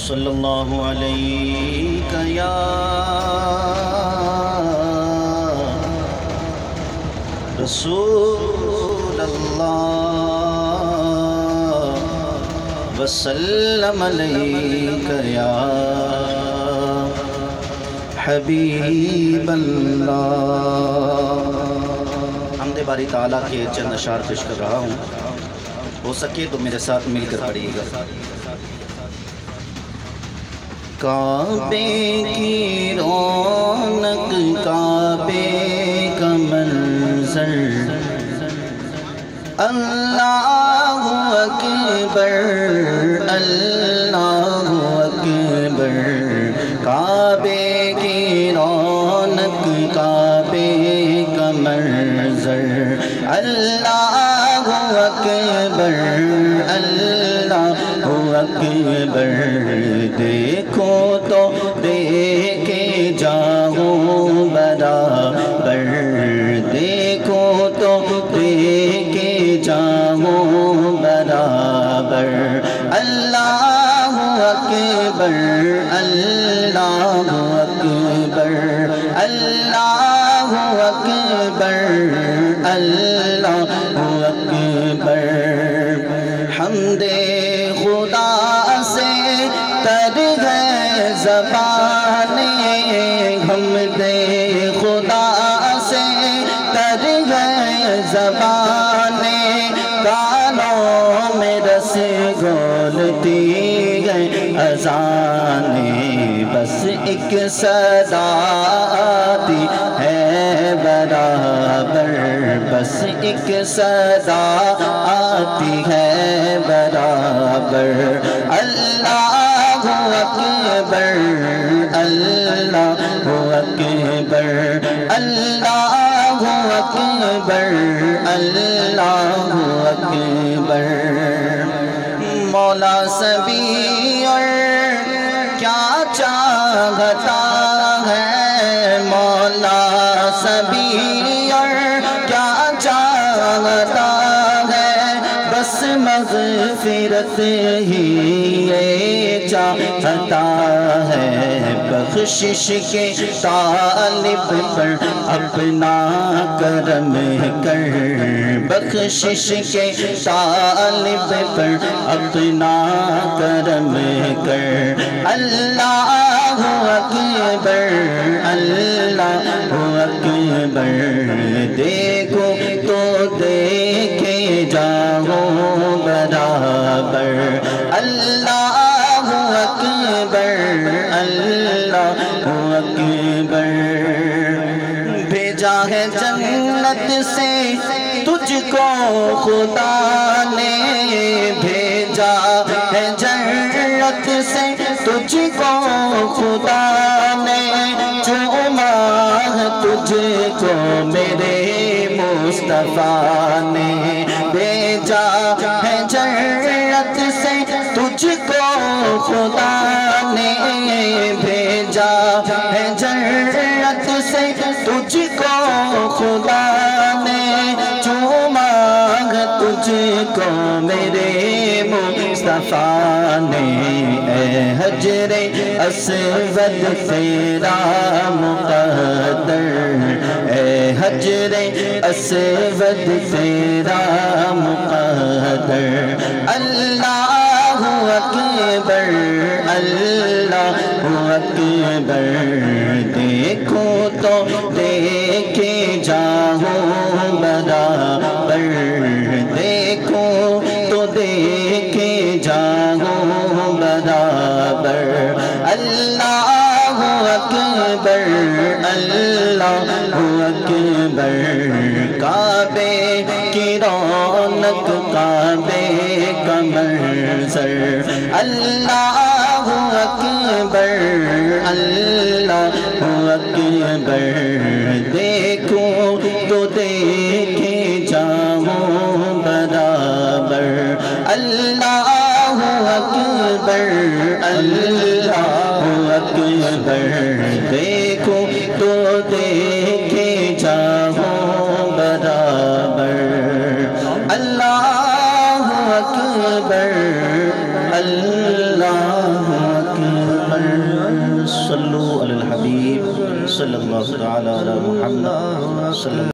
صلی اللہ علیہ یا رسول اللہ وسلم علیہ یا حبیب اللہ۔ حمد باری تعالیٰ کے چند اشعار پیش کر رہا ہوں، ہو سکے تو میرے ساتھ مل کر پڑھیے گا۔ کعبے کی رونق، کعبے کا منظر، اللہ اکبر اللہ اکبر۔ کعبے کی رونق، کعبے کا منظر، اللہ اکبر اللہ اکبر۔ دیکھو تو دیکھے جاؤں برابر، دیکھو تو دیکھے جاؤں برابر۔ اللہ اکبر اللہ اکبر اللہ اکبر اللہ اکبر۔ حمد خدا سے تر ہے زبانیں، حمد خدا سے تر ہے زبانیں، کانوں میں رس گھولتی ہے اذانیں، بس ایک صدا آتی ہے برابر، بس ایک صدا آتی ہے برابر۔ اللہ اکبر اللہ اکبر اللہ اکبر اللہ اکبر۔ مولا سبھی اور کیا چاہتا ہے، مولا سبھی اور کیا چاہتا ہے، بس مغفرت ہی چاہتا ہے۔ بخشش کے طالب پر اپنا کرم کر، بخشش کے طالب پر اپنا کرم کر۔ اللہ اکبر اللہ اکبر۔ دیکھو تو دیکھے جاؤں برابر، اللہ اکبر اللہ اکبر۔ بھیجا ہے جنت سے تجھ کو خدا نے، بھیجا ہے جنت سے تجھ کو خدا نے، چوما تجھ کو میرے مصطفیٰ نے، بھیجا ہے جنت سے تجھ کو خدا نے، بھیجا ہے جنت سے تجھ کو خدا نے، چوما تجھ کو میرے مصطفیٰ نے۔ اے حجر اسود تیرا مقدر، اے حجر اسود تیرا مقدر۔ اللہ اکبر اللہ اکبر۔ دیکھو تو دیکھے جاؤں برابر، دیکھو تو دیکھے جاؤں برابر۔ اللہ اکبر اللہ اکبر۔ کعبے کی رونق، کعبے کا منظر، اللہ اکبر اللہ اکبر۔ دیکھو تو دیکھے جاؤں برابر، اللہ اکبر اللہ اکبر۔ دیکھو تو دیکھے جاؤں برابر، اللہ اکبر اللہ اکبر۔ قول الحبیب صلی اللہ تعالی علی محمد صلی اللہ